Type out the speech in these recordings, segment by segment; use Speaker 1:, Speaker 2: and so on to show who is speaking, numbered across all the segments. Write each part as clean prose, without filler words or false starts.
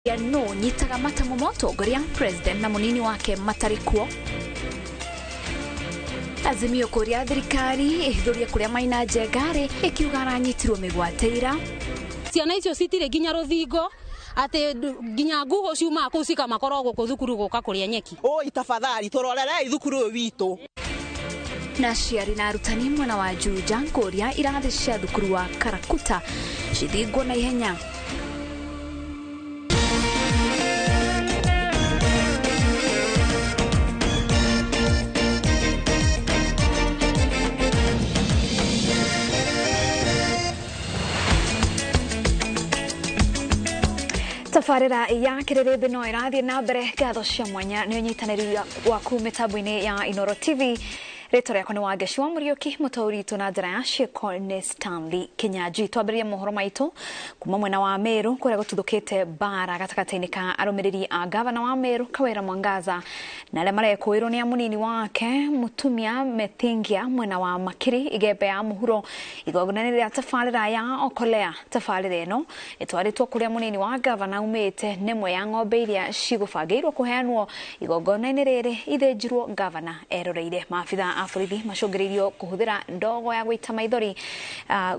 Speaker 1: ya no nyitaga mata momoto goria president na munini wake matarikuo. Azimio kuria thirikari ihithuria kuria Maina Njengari ikiuga aranyitirwo migwateira.
Speaker 2: Ciana icio citire ginya ruthingo ate ginya nguho ciuma kucika makoro guku thukuru guka kuria nyeki.
Speaker 3: Itafadhali turorere thukuru witu.
Speaker 1: Na ciari na arutani mwena wa Juja kuria irathi cia thukuru wa Karakuta cithingwo na ihenya. Tafarira ya kirerebe no irathi na mbere gatho cia mwanya ni unyitaniri waku mitambo-ini ya Inooro TV. Rĩtwa rĩakwa nĩ Wangeci wa Mũriũki, mũtaũri witũ na njĩra ya ciĩko nĩ Stanley Kinyanjui. Twambĩrĩrie mohoro maitũ kuma mwena wa Meru kũrĩa gũtuthũkĩte mbara gatagatĩ-inĩ ka arũmĩrĩri a gavana wa Meru Kawĩra Mwangaza na arĩa marekũĩrwo nĩ munini wake Mũtumia Methingia mwena wa Makiri igembe ya mũhuro. Igongona rĩa tafarĩra ya Okolea. Tafarĩra ĩno ĩtwarĩtwo kũrĩa munini wa gavana umĩte nĩ ĩmwe ya ng'ombe iria cigũbangĩirwo kũheanwo igongona-inĩ rĩrĩ ithĩnjirwo gavana eroreire. Maabitha borithi macũngĩrĩirio kũhũthĩra ndogo ya gũita maithori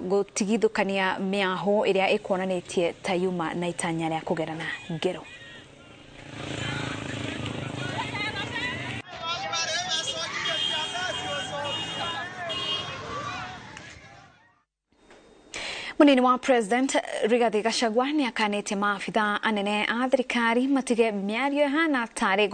Speaker 1: gũtigithũkania mĩahũ ĩrĩa ĩkuonanĩtie ta yuma na itanya rĩa kũgerana ngero. Munini wa president Rigathi Gachagua nĩ akanĩte maabitha anene a thirikari matige mĩario hana tarĩ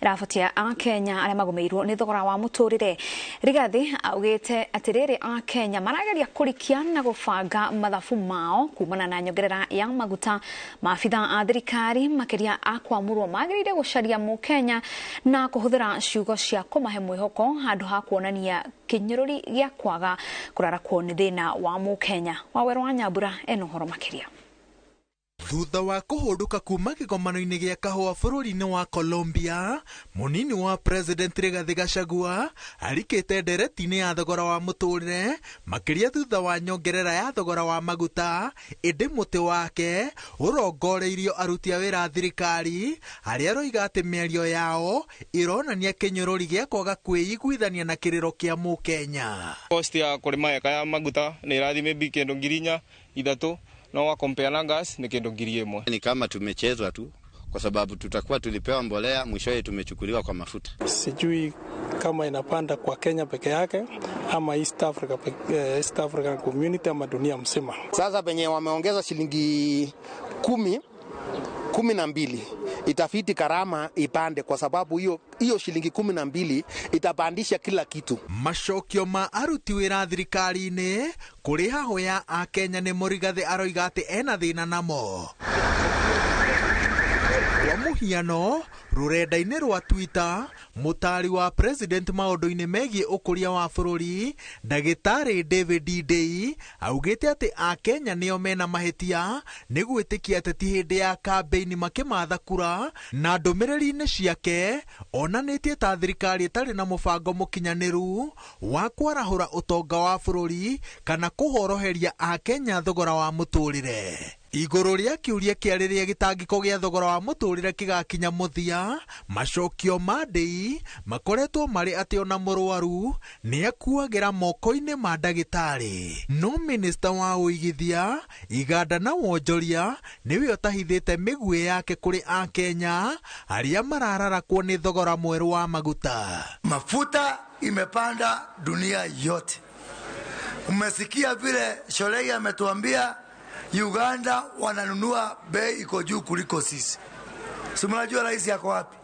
Speaker 1: ĩrabotia a Kenya arĩa magũmĩirwo nĩ thogora wa mũtũrĩre. Rigathi augĩte atĩ rĩrĩ a Kenya marageria kũrikia na gũbanga mathabu mao kumana na nyongerera ya maguta. Maabitha a thirikari makĩria a kwamũrwo magĩrĩire gũcaria Mũkenya na kũhũthĩra ciugo cia kũmahe mwĩhoko handũ ha kuonania kĩnyũrũri gĩa kwaga kũrarakwo nĩ thĩna wa Mũkenya. Waweru wa Nyambura eno horo makiria.
Speaker 4: Thutha wa kũhũndũka kuma kĩgomano-inĩ gĩa kahũa bũrũri-inĩ wa Colombia, munini wa president Rigathi Gachagua arikĩte ndereti-inĩ ya thogora wa mũtũrĩre makĩria thutha wa nyongerera ya thogora wa maguta, ĩndĩ mũtĩ wake ũrongoreirio aruti a wĩra a thirikari arĩa aroiga atĩ mĩario yao ĩronania kĩnyũrũri gĩa kwaga kwĩiguithania na kĩrĩro kĩa Mũkenya.
Speaker 5: Cost ya kũrĩma eka ya maguta nĩ ĩrathiĩ maybe kĩndũ ngiri inya ithatũ, no wa compare na gas ni kĩndũ ngiri ĩmwe.
Speaker 6: Ni kama tumechezwa tu kwa sababu tutakuwa tulipewa mbolea mwishowe tumechukuliwa kwa mafuta.
Speaker 7: Sijui kama inapanda kwa Kenya peke yake ama East African Community ama dunia mzima.
Speaker 8: Sasa penye wameongeza shilingi 12 itafiti karama ipande kwa sababu hiyo shilingi 12 itapandisha kila kitu.
Speaker 4: Macokio ma aruti wĩra thirikari-inĩ kũrĩ haho ya a Kenya nĩ Rigathi aroiga atĩ ena thĩna namo. Kwa mũhiano, rũrenda-inĩ rwa Twitter, mũtari wa president maũndũ-inĩ megiĩ ũkũria wa bũrũri, Ndagĩtarĩ David Ndei, augĩte atĩ a Kenya nĩo mena mahĩtia nĩ gwĩtĩkia ateti hĩndĩ ya kampeini makĩmatha kura, na ndũmĩrĩri-inĩ ciake onanĩtie ta thirikari ĩtarĩ na mũbango mũkinyanĩru wa kwarahũra ũtonga wa bũrũri kana kũhoroheria a Kenya thogora wa mũtũrĩre. Igũrũ rĩa kĩũria kĩarĩ rĩa gĩtangĩko gĩa thogora wa mũtũrĩre kĩgakinya mũthia, macokio ma Ndei makoretwo marĩ atĩ ona mũrwaru nĩ akuagĩra moko-inĩ ma ndagĩtarĩ. No minista wa ũigithia, iganda na wonjoria nĩwe ũtahithĩte mĩguĩ yake kũrĩ a Kenya arĩa marararakwo nĩ thogora mwerũ wa maguta.
Speaker 9: Mafuta imepanda dunia yote. Umesikia vile Sholei ametuambia Uganda wananunua bei iko juu kuliko sisi. Si mnajua rais yako wapi?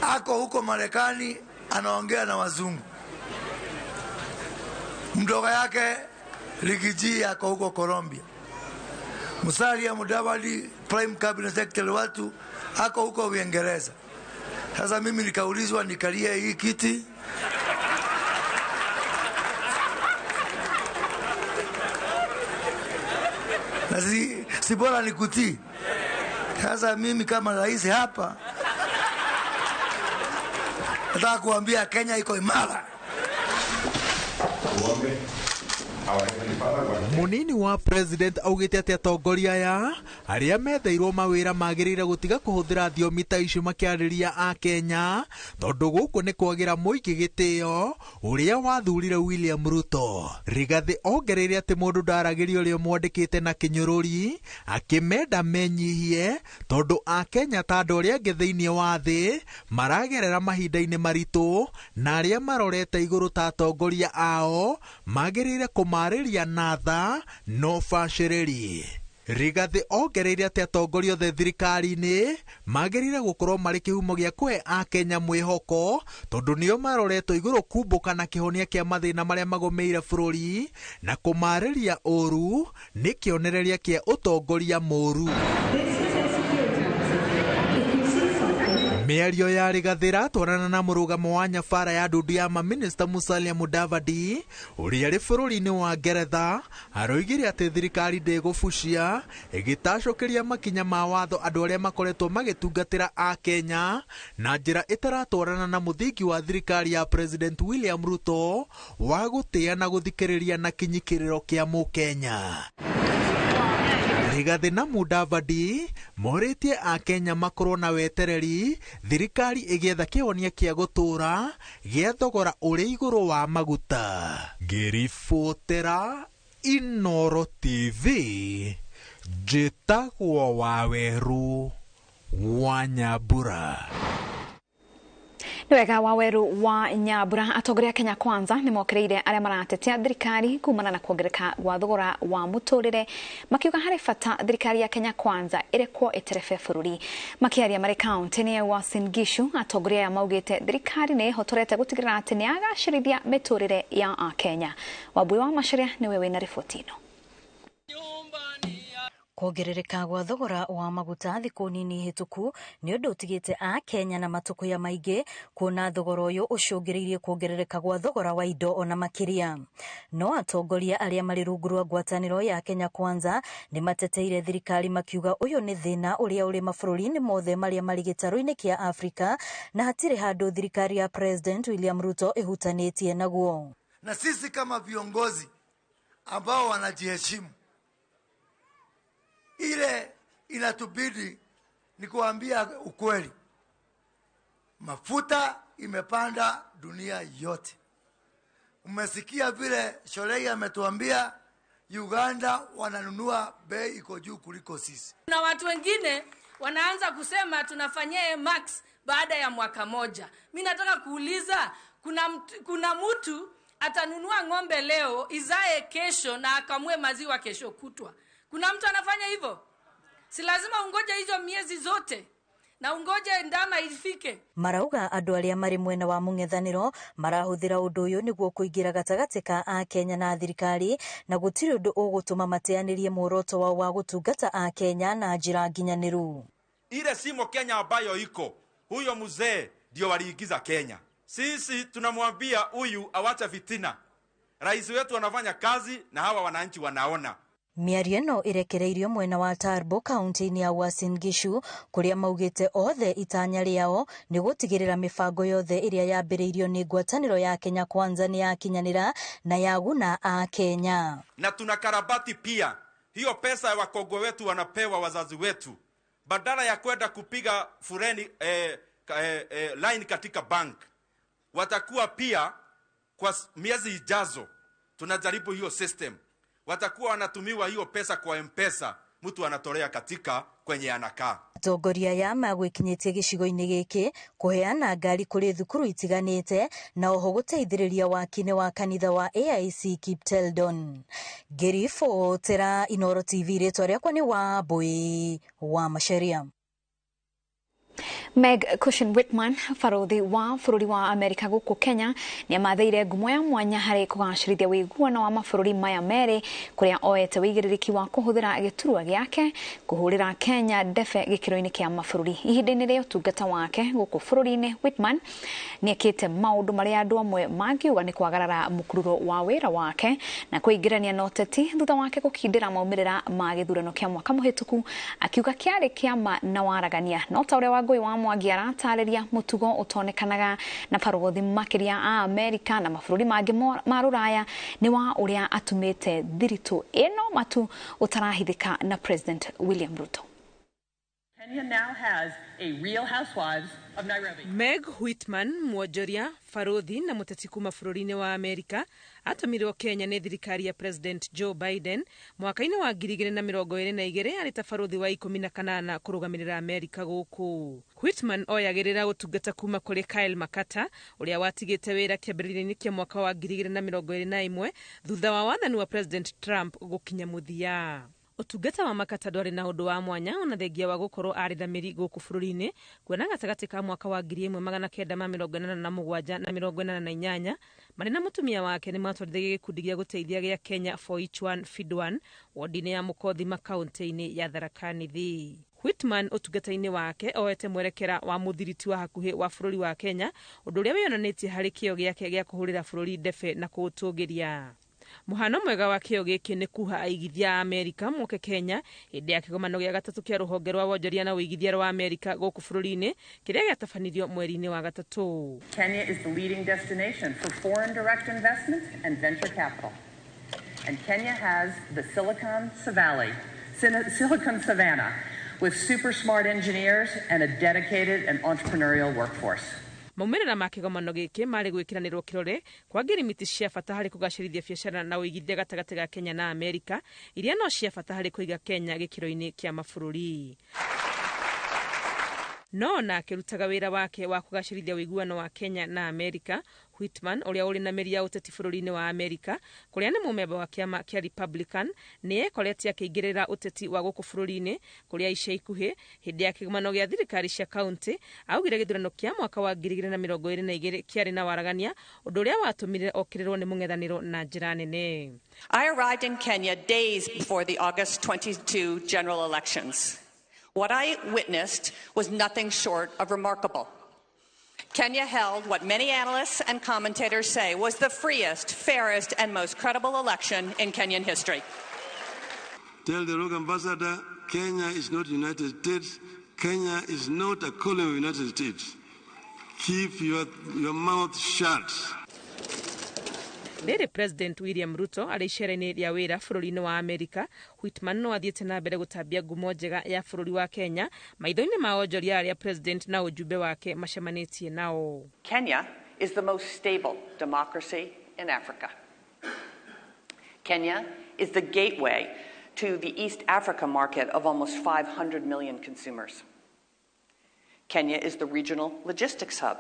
Speaker 9: Ako huko Marekani anaongea na wazungu. Mdogo yake Ligiji ako huko Colombia. Musalia Mudavadi Prime Cabinet Secretary watu ako huko Uingereza. Sasa mimi nikaulizwa nikalie hii kiti. Na si bora nikutii. Sasa mimi kama rais hapa nataka kuambia Kenya iko imara.
Speaker 4: Munini wa president augite ati atongoria aya aria metheirwo mawira magirire gutiga kuhuthira thiomi ta icio makiariria a Kenya tondu guku ni kwagira muingi gitio uria wathurire William Ruto. Rigathi ongereire ati mundu ndaragiria uria mwandikite na kinyururi akimenda menyihie tondu a Kenya ta andu aria angi thiini wa thi maragerera mahinda-ini maritu na aria marorete iguru ta atongoria ao magirire kumariria na tha no baciriri. Rigathi ongereire ati atongoria othe thirikari-ini magirire gukorwo mari kihumo gia kuhe a Kenya mwihoko tondu nio maroretwo iguru kumbuka na kihonia kia mathina maria magomeire bururi na kumariria uru ni kionereria kia utongoria muru. Miario ya Rigathi ratwarana na murugamo wa nyabara ya ndundu ya maminista Musalia Mudavadi uria ari bururi-ini wa Ngeretha aroigire ati thirikari ndigubucia igitacokeria makinya ma watho andu aria makoretwo magitungatira a Kenya na njira itaratwarana na muthingi wa thirikari ya President William Ruto wa gutia na guthikiriria na kinyikiriro kia Mukenya. Rigathi na Mudavadi moritie a Kenya makorwo na wetereri thirikari igietha kihonia kia gutura gia thogora uri iguru wa maguta. Ngiribotera Inooro TV njitagwo Waweru wa Nyambura.
Speaker 1: Niwega Waweru wa Nyambura. Atongoria Kenya Kwanza ni mokereire aria maratetea thirikari kumana na kuongereka gwa thogora wa muturire makiuga hari bata thirikari ya Kenya Kwanza irekwo iterebe bururi. Makiaria mari kaunti-ini ya Uasin Gishu, atongoria ya maugite thirikari ni hotorete gutigirira ati ni agacirithia miturire ya a Kenya. Wabui wa Macharia niwe wina riboti ino.
Speaker 10: Kuongerereka gwa thogora wa maguta thiku nini hituku ni undu utigite a Kenya na matukuya maingi kuona thogora uyu ucungiriirie kuongerereka gwa thogora wa indo ona makiria. No atongoria aria mari rungu rwa ngwataniro ya Kenya Kwanza ni mateteire thirikari makiuga uyu ni thina uria uri mabũrũri-inĩ mothe maria mari gitaru-ini kia Afrika na hatire handu thirikari ya President William Ruto ihutanitie naguo.
Speaker 9: Na sisi kama viongozi ambao wanajiheshimu, ile inatubidi ni kuambia ukweli. Mafuta imepanda dunia yote. Umesikia vile Sholei ametuambia Uganda wananunua bei iko juu kuliko sisi.
Speaker 11: Na watu wengine wanaanza kusema tunafanyia max baada ya mwaka moja. Mimi nataka kuuliza, kuna mtu atanunua ng'ombe leo izae kesho na akamue maziwa kesho kutwa? Kuna mtu anafanya hivyo? Si lazima ungoje hizo miezi zote na ungoje ndama ifike.
Speaker 10: Marauga andu aria mari mwena wa mung'ethaniro marahuthira undu uyu niguo kuingira gatagati ka a Kenya na thirikari na gutiri undu ugutuma mateanirie muoroto wao wa gutungata a Kenya na njira nginyaniru.
Speaker 12: Ile simo Kenya ambayo iko, huyo mzee ndio waliingiza Kenya. Sisi tunamwambia huyu awacha fitina. Rais wetu anafanya kazi na hawa wananchi wanaona.
Speaker 10: Miario no irekereirio mwena wa Tarbo kaunti-ini ya Uasin Gishu kuria maugite othe itanya riao ni gutigirira mibango yothe iria yambiriirio ni ngwataniro ya Kenya Kwanza ni yakinyanira na yaguna a Kenya.
Speaker 12: Na tunakarabati pia hiyo pesa ya wakongwe wetu wanapewa wazazi wetu, badala ya kwenda kupiga fureni line katika bank, watakuwa pia kwa miezi ijazo tunajaribu hiyo system, watakuwa wanatumiwa hiyo pesa kwa M-Pesa, mtu anatolea katika kwenye anakaa.
Speaker 10: Atongoria ya magwikinyitie gicigo-ini giki kuheana ngari kuri thukuru itiganite na oho guteithiriria wakine wa kanitha wa AIC Kipteldon. Ngiribotera Inooro TV, ritwa riakwa ni Wabui wa Macharia.
Speaker 1: Meg Cushion Whitman, farodhi wa bururi wa Amerika guku Kenya, ni amathaire ngumo ya mwanya hari kugacirithia wiguano wa mabũrũri maya meri kuria oete wigĩrĩrĩki wa kuhuthira giturwa giake kuhurira Kenya ndebe gikiro-ini kia mabũrũri. Ihinda-ini ria ũtungata wake guku bũrũri-ini, Whitman ni ekite maundu maria andu amwe mangiuga ni kwagarara mukururo wa wira wake na kuingirania na ũteti thutha wake gukindira maumirira ma githurano kia mwaka muhituku, akiuga kiari kiama na waragania no ta uria Wangui wa Mwangi aratarĩria mũtugo ũtonekanaga na barothi makĩria a Amerika na mabũrũri mangĩ ma Rũraya nĩ wa ũrĩa atumĩte thiritũ ĩno matu ũtarahithĩka na President William Ruto.
Speaker 13: Kenya now has a Real Housewives of Nairobi.
Speaker 14: Meg Whitman, mwonjoria, barothi na mũteti kuma bũrũri-inĩ wa Amerika, atũmirwo Kenya nĩ thirikari ya President Joe Biden mwaka-inĩ wa 2022 arĩ ta barothi wa 18 kũrũgamĩrĩra Amerika gũkũ. Whitman oyagĩrĩra ũtungata kuma kũrĩ Kyle Makata, ũrĩa watigĩte wĩra kĩambĩrĩria-inĩ kĩa mwaka wa 2021 thutha wa wathani wa President Trump gũkinya mũthia. Ũtungata wa Makata ndwarĩ na ũndũ wa mwanya ona thengia wa gũkorwo arĩ thamĩri gũkũ bũrũri-inĩ, kuona gatagatĩ ka mwaka wa 1987 na 1988 marĩ na mũtumia wake nĩ matwarithagia gĩkundi gĩa gũteithia gĩa Kenya for each one feed one wodi-inĩ ya Mũkothi makaunti-inĩ ya Tharaka Nithi. Whitman ũtungata-inĩ wake oete mwerekera wa mũthiriti wa hakuhĩ wa bũrũri wa Kenya, ũndũ ũrĩa wĩyonanĩtie harĩ kĩyo gĩake gĩa kũhũrĩra bũrũri ndebe na kũũtũgĩria. Muhano mwega wa kĩyo gĩkĩ nĩ kuha aigithia a Amerika moke Kenya hĩndĩ ya kĩgomano gĩa gatatũ kĩa rũhonge rwa wonjoria na ũigithia rwa Amerika gũkũ bũrũri-inĩ kĩrĩa gĩatabanirio mweri-inĩ wa gatatũ.
Speaker 13: Kenya is the leading destination for foreign direct investment and venture capital. And Kenya has the Silicon Savannah with super smart engineers and a dedicated and entrepreneurial workforce.
Speaker 14: Maumĩrĩra ma kĩgomano gĩkĩ marĩ gwĩkĩranĩrwo kĩrore kwa ngirimiti cia bata harĩ kũgacĩrithia biacara na ũigithia gatagatĩ ga Kenya na Amerika, iria no cia bata harĩ kũiga Kenya gĩkĩro-inĩ kĩa mabũrũri. No na akĩrutaga wĩra wake wa kũgacĩrithia ũiguano wa Kenya na Amerika, Whitman ũrĩa ũrĩ na mĩri ya ũteti bũrũri-inĩ wa Amerika, kũrĩa nĩ mũmemba wa kĩama kĩa Republican, nĩ ekoretie akĩingĩrĩra ũteti wa gũkũ bũrũri-inĩ kũrĩa ica ikuhĩ hĩndĩ ya kĩgomano gĩa thirikari cia kaunti, augire gĩthurano kĩa mwaka wa 2022 kĩarĩ na waragania, ũndũ ũrĩa watũmire okĩrĩrwo nĩ mũng'ethanĩro na njĩra nene.
Speaker 13: I arrived in Kenya days before the August 22 general elections. What I witnessed was nothing short of remarkable. Kenya held what many analysts and commentators say was the freest, fairest, and most credible election in Kenyan history.
Speaker 15: Tell the rogue ambassador, Kenya is not United States. Kenya is not a colony of United States. Keep your mouth shut.
Speaker 14: Rĩrĩ President William Ruto arĩ icera-inĩ rĩa wĩra bũrũri-inĩ wa Amerika, Whitman no athiĩte na mbere gũtambia ngumo njega ya bũrũri wa Kenya maitho-inĩ ma onjoria arĩa President na ũjumbe wake macemanĩtie nao.
Speaker 13: Kenya is the most stable democracy in Africa. Kenya is the gateway to the East Africa market of almost 500 million consumers. Kenya is the regional logistics hub.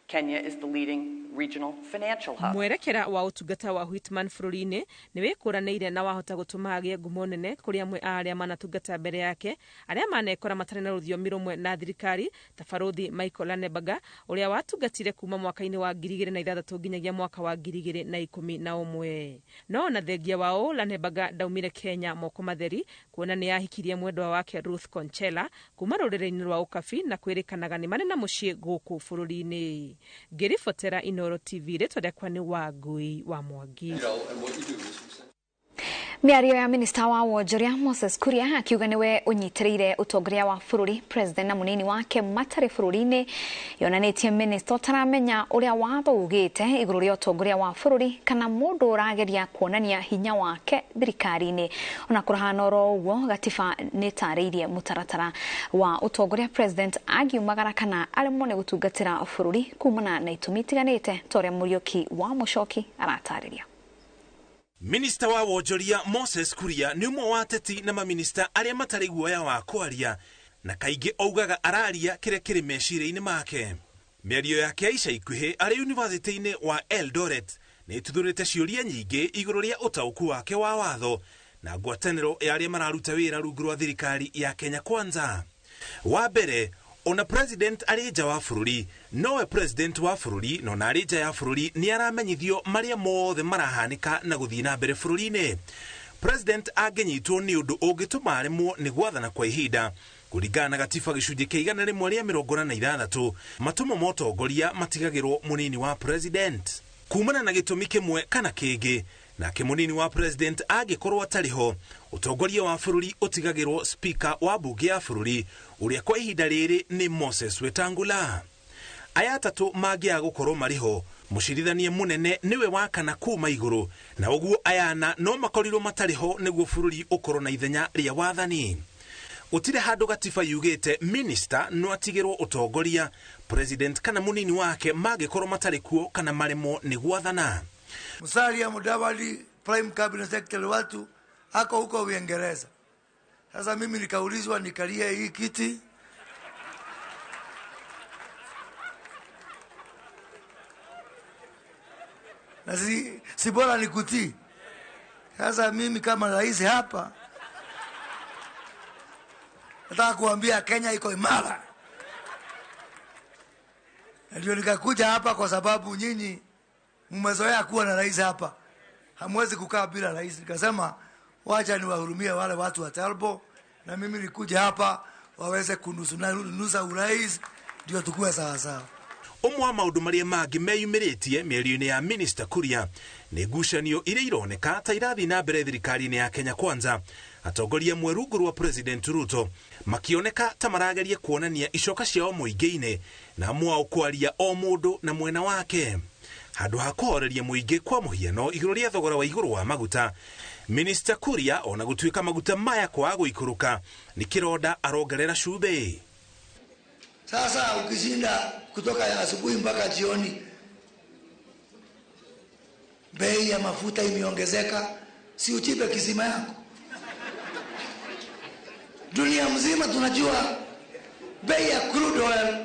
Speaker 13: Kenya is the leading regional financial hub.
Speaker 14: Mwerekera wa ũtungata wa Whitman bũrũri-inĩ nĩ wĩkũranĩire na wahota gũtũma agĩe ngumo nene kũrĩ amwe arĩa manatungata mbere yake, arĩa manekora matarĩ na rũthiomi rũmwe na thirikari, ta barothi Michael Lanebaga ũrĩa watungatire kuma mwaka-inĩ wa 2006 nginyagia mwaka wa 2011. No na thengia wao Lanebaga ndaumire Kenya moko matheri, kuona nĩ yahikirie mwendwa wake Ruth Conchela kuma rũrĩrĩ-inĩ rwa ũkabi na kwĩrĩkanaga nĩ marĩ na mũciĩ gũkũ bũrũri-inĩ. Ngĩribotera Inooro TV, rĩtwa rĩakwa nĩ Wangui wa Mwangi.
Speaker 1: Mĩario ya minista wa wonjoria Moses Kuria akiuga niwe ũnyitĩrĩire ũtongoria wa bũrũri President na mũnini wake matarĩ bũrũri-inĩ, yonanĩtie minista ũtaramenya ũrĩa watho ugĩte igũrũ rĩa ũtongoria wa bũrũri kana mũndũ ũrageria kuonania hinya wake thirikari-inĩ. Ona kũrahana oro ũguo, gatiba nĩtarĩirie mũtaratara wa ũtongoria President agiumagara kana aremwo nĩ gũtungatĩra bũrũri kumana na itũmi itiganĩte, torĩa Mũriũki wa Mũchoki aratarĩria.
Speaker 16: Minista wa wonjoria Moses Kuria nĩ ũmwe wa ateti na maminista arĩa matarĩ guoya wa kwaria, na kaingĩ augaga araria kĩrĩa kĩrĩ meciria-inĩ make. Mĩario yake ya ica ikuhĩ arĩ yunivasĩtĩ-inĩ wa Eldoret nĩ ĩtuthũrĩte ciũria nyingĩ igũrũ rĩa ũtaũku wake wa watho na ngwatanĩro ya arĩa mararuta wĩra rungu rwa thirikari ya Kenya Kwanza. Wa mbere, ona President arĩ nja wa bũrũri, nowe President wa bũrũri no na arĩ nja ya bũrũri nĩ aramenyithio marĩa mothe marahanĩka na gũthiĩ na mbere bũrũri-inĩ. President angĩnyitwo nĩ ũndũ ũngĩtũma aremwo nĩ gwathana kwa ihinda, kũringana na gatiba gĩcunjĩ kĩa 146 matũmo ma ũtongoria matigagĩrwo mũnini wa President. Kumana na gĩtũmi kĩmwe kana kĩngĩ, nake munini wa president agikorwo atariho utongoria wa bururi utigagirwo speaker wa bunge ya bururi uria kwa ihinda riri ni Moses Wetangula. Aya atatu mangia gukorwo mariho, mucirithania munene niwe wakana kuma iguru, na uguo ayana no makorirwo matariho niguo bururi ukorwo na ithenya ria wathani. Utire handu gatiba yugite minister no atigirwo utongoria, president kana munini wake magikorwo matarikuo kana maremo ni gwathana.
Speaker 9: Musalia Mudavadi, prime cabinet secretary watu ako huko Uingereza. Sasa mimi nikaulizwa nikalie hii kiti. Na si bora nikutii. Sasa mimi kama rais hapa nataka kuambia Kenya iko imara. Ndio nikakuja hapa kwa sababu nyinyi mmezoea kuwa na rais hapa. Hamwezi kukaa bila rais. Nikasema wacha niwahurumie wale watu wa Talbo na mimi nikuja hapa waweze kunusa urais ndio tukue sawa sawa.
Speaker 16: Umwe wa maundu maria mangi meyumiritie mĩario-inĩ ya Minister Kuria nĩ ngucanio iria ironeka ta irathi na mbere thirikari-inĩ ya Kenya Kwanza, atongoria amwe rungu rwa President Ruto makioneka ta marageria kuonania icoka ciao mũingĩ-inĩ na amwe ao kwaria o mũndũ na mwena wake. Handu ha kũhoreria mũingĩ kwa mũhiano igũrũ rĩa thogora wa igũrũ wa maguta, Minister Kuria ona gũtuĩka maguta maya kwaga gũikũrũka nĩ kĩronda arongerera cumbĩ.
Speaker 9: Sasa ukishinda kutoka ya asubuhi mpaka jioni, bei ya mafuta imeongezeka, si uchipe kisima yako. Dunia mzima tunajua bei ya crude oil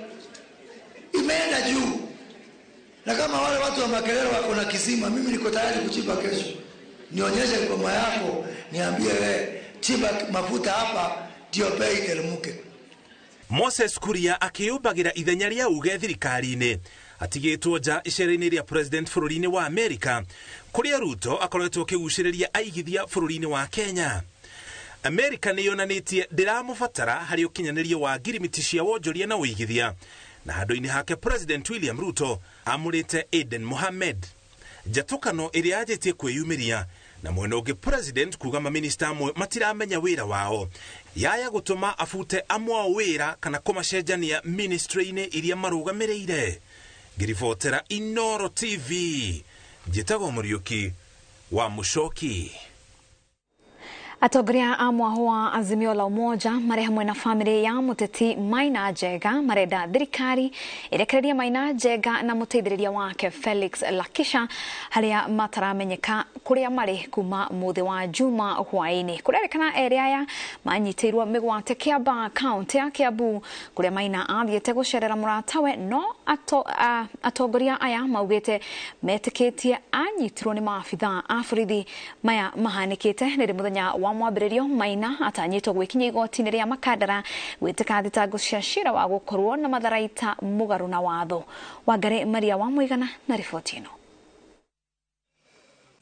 Speaker 9: imeenda juu. Na kama wale watu wa Makerere wako na kisima, mimi niko tayari kuchipa kesho. Nionyeshe ngoma yako, niambie wewe chipa mafuta hapa ndio bei iteremke.
Speaker 16: Moses Kuria akiyumbagira ithenya ria uge thirikari-ini atigitwo nja icera-ini ria president bururi-ini wa Amerika, kuria Ruto akoretwo akiguciriria aigithia bururi-ini wa Kenya. Amerika ni yonanitie ndiramubatara hari ukinyanirio wa ngirimiti cia wonjoria na uigithia, na handu-ini hake President William Ruto amurite Aden Mohamed. Njatukano iria ajitie kwiyumiria na mwena ungi president kuga maminista amwe matiramenya wira wao yaya gutuma afute amwe wira kana kumacenjania ministry-ini iria marugamirire. Ngiribotera Inooro TV, njitagwo Muriuki wa Mucoki.
Speaker 1: Atongoria a mwaho wa Azimio la Umoja mari hamwe na family ya muteti Maina Njenga marenda thirikari irekereria Maina Njenga na muteithiriria wake Felix Lakisha haria mataramenyeka kuria mari kuma muthi wa Juma hwaini. Kurerekana eri aya manyitirwo migwate Kiambaa county ya Kiambu kuria Maina athiete gucerera muratawe, no atongoria aya maugite metikitie anyitirwo ni maabitha a borithi maya mahanikite riri muthenya wa mwambĩrĩrio. Maina atanyitwo gwikinya igoti-inĩ rĩa Makandara gwĩtĩka thitango cia cira wa gũkorwo na matharaita mũgarũ na watho. Wangari Maria wa Mũigana na riboti ĩno.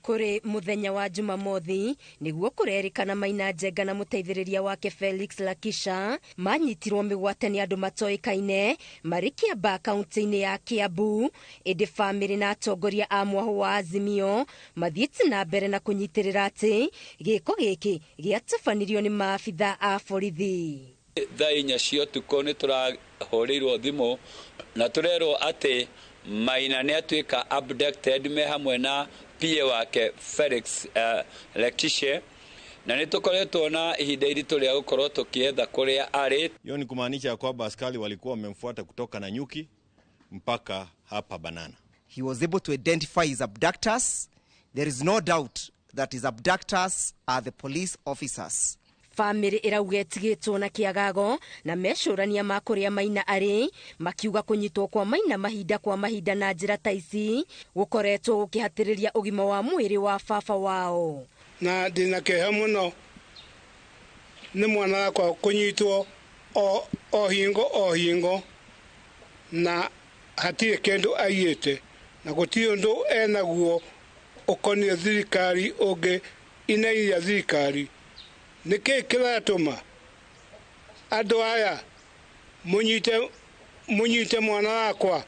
Speaker 17: Kuri muthenya wa Jumamothi niguo kurerikana Maina Njenga na muteithiriria wake Felix Lakisha manyitirwo migwate ni andu matoikaine mari Kiambaa kaunti-ini ya Kiambu. Indi family na atongoria a mwaho wa Azimio mathiĩte na mbere na kunyitirira ati giko giki giatabanirio ni maabitha a borithi.
Speaker 18: Thaa inya cia ũtukũ nĩ tũrahoreirwo thimũ na tũrerwo atĩ Maina nĩ atuĩka abducted me hamwe na PA wake Felix Lakisha, na nĩ tũkoretwo na ihinda iritũ rĩa gũkorwo tũkietha kũrĩa arĩ.
Speaker 19: Hiyo ni kumaanisha kwamba askari walikuwa wamemfuata kutoka Nanyuki mpaka hapa Banana.
Speaker 20: He was able to identify his abductors. There is no doubt that his abductors are the police officers.
Speaker 17: Family irauga etigitwo na kiagago na mecurania ma kuria Maina ari, makiuga kunyitwo kwa Maina mahinda kwa mahinda na njira ta ici gukoretwo gukihatiriria ugima wa mwiri wa baba wao.
Speaker 21: Na ndina keha muno ni mwana wakwa kunyitwo o hingo na hatirĩ kĩndũ aiyĩte na gũtirĩ ũndũ enaguo ũkoniĩ thirikari ũngĩ inairia thirikari. Nĩkĩĩ kĩratũma andũ aya munyite mwana wakwa?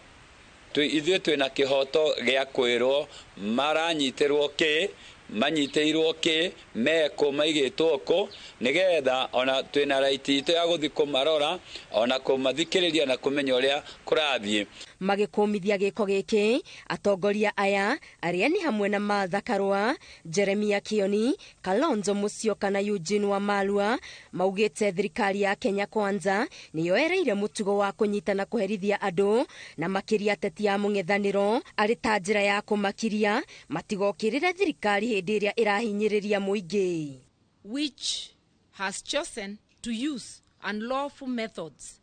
Speaker 18: Ithuĩ twĩna kĩhoto gĩa kwĩrwo maranyitirwo kĩ manyiteirwo ki meko maigitwo ko nigetha ona twina right itu ya guthi kumarora ona kumathikiriria na kumenya uria kurathie
Speaker 17: magikumithia giko giki atongoria aya aria ni hamwe na Martha Karua, Jeremia Kioni, Kalonzo Musyoka na Eugene Wamalwa maugite thirikari ya Kenya Kwanza niyo ereire mutugo wa kunyitana kuherithia andu na makiria ateti ya mung'ethaniro ari ta njira ya kumakiria matigokirire thirikari hindi iria irahinyiriria muingi,
Speaker 2: which has chosen to use unlawful methods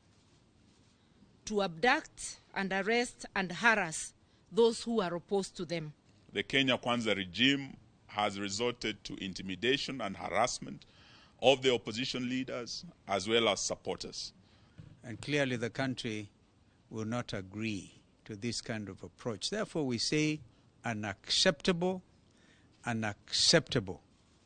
Speaker 2: to abduct and arrest and harass those who are opposed to them.
Speaker 22: The Kenya Kwanza regime has resorted to intimidation and harassment of the opposition leaders as well as supporters.
Speaker 23: And clearly the country will not agree to this kind of approach. Therefore we say unacceptable, unacceptable.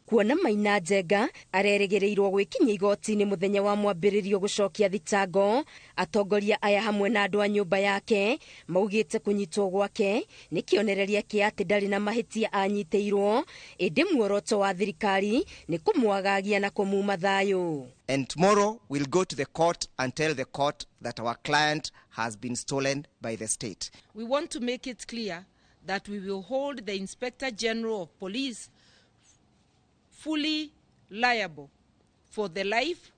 Speaker 17: Kuona Maina Njenga areregereirwo gwikinya igoti-ini muthenya wa mwambiririo gucokia thitango, atongoria aya hamwe na andu a nyumba yake maugite kunyitwo gwake ni kionereria ki ati ndari na mahitia anyiteirwo, indi muoroto wa thirikari ni kumwagagia na kumuma thayu.
Speaker 20: And tomorrow we'll go to the court and tell the court that our client has been stolen by the state.
Speaker 2: We want to make it clear that we will hold the Inspector General of Police fully liable for the life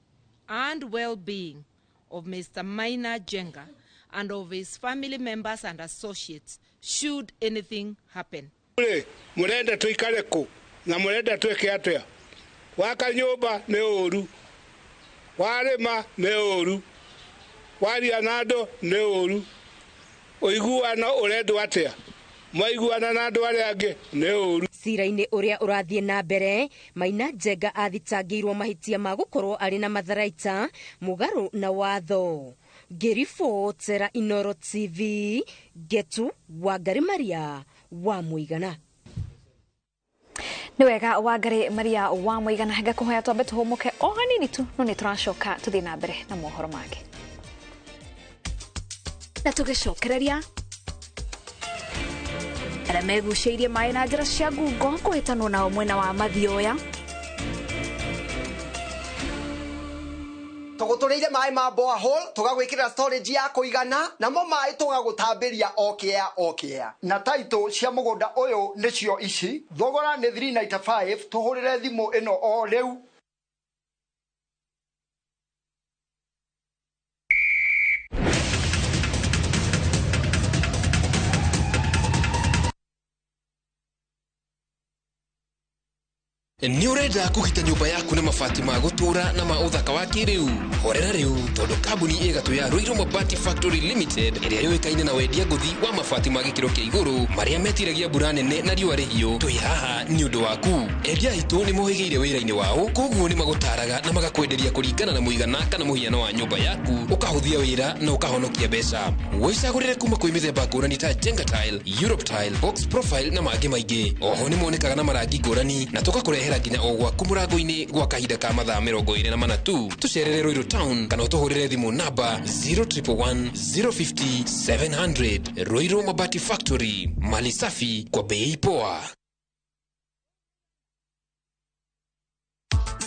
Speaker 2: and well-being of Mr. Maina Njenga and of his family members and associates should anything happen.
Speaker 21: Murenda tuikare ku na murenda tweke atia waka nyumba ni uru warema ni uru waria nado ni uru oiguana urendu atia maiguana na andu aria angi ni uru.
Speaker 17: Cira-ini uria urathie na mbere, Maina Njenga athitangirwo mahitia ma gukorwo ari na matharaita mugaru na watho. Ngiribotera Inooro TV, Getu Wangari Maria wa Muigana.
Speaker 1: Ni wega Wangari Maria wa Muigana hega kuhoya twambe tuhumuke o hanini tu no ni turacoka tuthi na mbere na mohoro make. Na tugicokereria ara meguceirie mai na njira cia ngungo kuhitanwo nao mwena wa mathioya
Speaker 24: tugutureire mai ma borehole tugagwikira storage ya kuigana namo mai tugagutambiria okia na title cia mugunda uyu nicio ici thogora ni 395 tuhurire thimu ino o riu.
Speaker 25: Ni urenda kugita nyumba yaku na mabati ma gutura na ma uthaka wa kiriu horera riu tondu kambuni igatu ya Ruiru Mabati Factory Limited iria yoikaine na wendia nguthi wa mabati ma gikiro kia iguru maria metiragia mbura nene na riua rihio twi haha ni undu waku. Endia itu ni mohigeire wira-ini wao koguo ni magutaraga na magakwenderia kuringana na muigana kana muhiano wa nyumba yaku ukahuthia wira na ukahonokia mbeca. Wicagurire kuma kwi mithemba ngurani ta Jenga Tile, Europe Tile, Box Profile na mangi maingi. Oho ni monekaga na marangi ngurani na tugakurehera nginya o gwaku murango-ini gwa kahinda ka mathaa 24 tu. Tucerere Ruiru Town kana utuhurire thimu namba 0111 050 700. Ruiru Mabati Factory, mali safi kwa bei poa.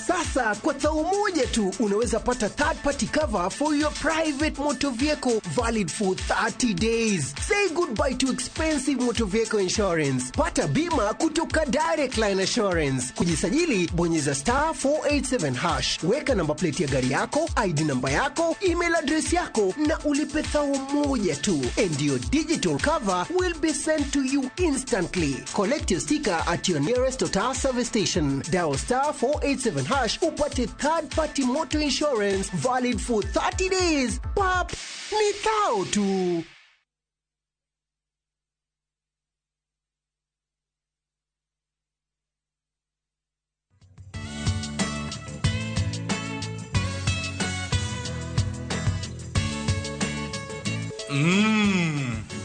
Speaker 26: Sasa kwa tao moja tu unaweza pata third party cover for your private motor vehicle valid for 30 days. Say goodbye to expensive motor vehicle insurance. Pata bima kutoka Direct Line Assurance. Kujisajili bonyeza *487#. Weka namba plate ya gari yako, ID namba yako, email address yako na ulipe thao moja tu. And your digital cover will be sent to you instantly. Collect your sticker at your nearest Total service station. Dial *487# upate third party motor insurance valid for 30 days. Pap, ni thao tu.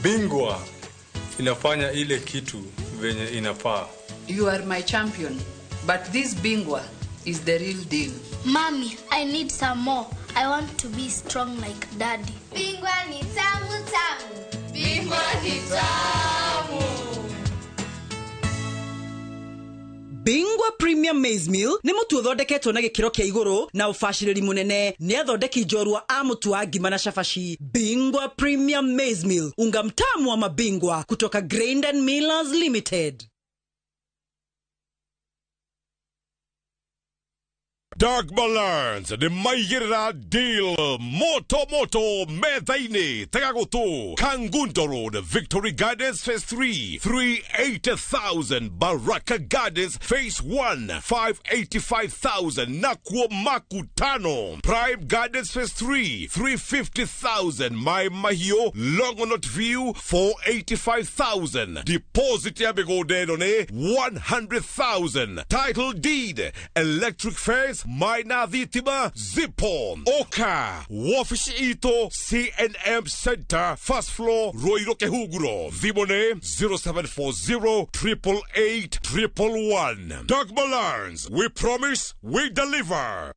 Speaker 27: Bingwa inafanya ile kitu venye inafaa.
Speaker 28: You are my champion, but this bingwa is the real deal.
Speaker 29: Mommy, I need some more. I want to be strong like daddy.
Speaker 30: Bingwa ni tamu tamu. Bingwa ni tamu.
Speaker 3: Bingwa Premium Maize Meal nĩ mũtu ũthondeketwo na gĩkĩro kĩa igũrũ na ũbacĩrĩri mũnene nĩ athondeki njorua a mũtu wa ngima na cabaci. Bingwa Premium Maize Meal, unga mtamu wa mabingwa kutoka Grain and Millers Limited.
Speaker 4: Dark Balance, the Maigera deal, Moto Methaine, Tagagoto, Kangundo Road, Victory Gardens Phase 3, 380,000, Baraka Gardens Phase 1, 585,000, Nakwo Makutano, Prime Gardens Phase 3, 350,000, My Mahio, Longonot View, 485,000, Deposit Yabegodene, 100,000, Title Deed, Electric Fence, Maina Vitima, Zipon, Oka, Wafish Ito, CNM Center, First Floor, Roiroke Huguro, Vibone, 0740 888 111. Dark Balance, we promise, we deliver.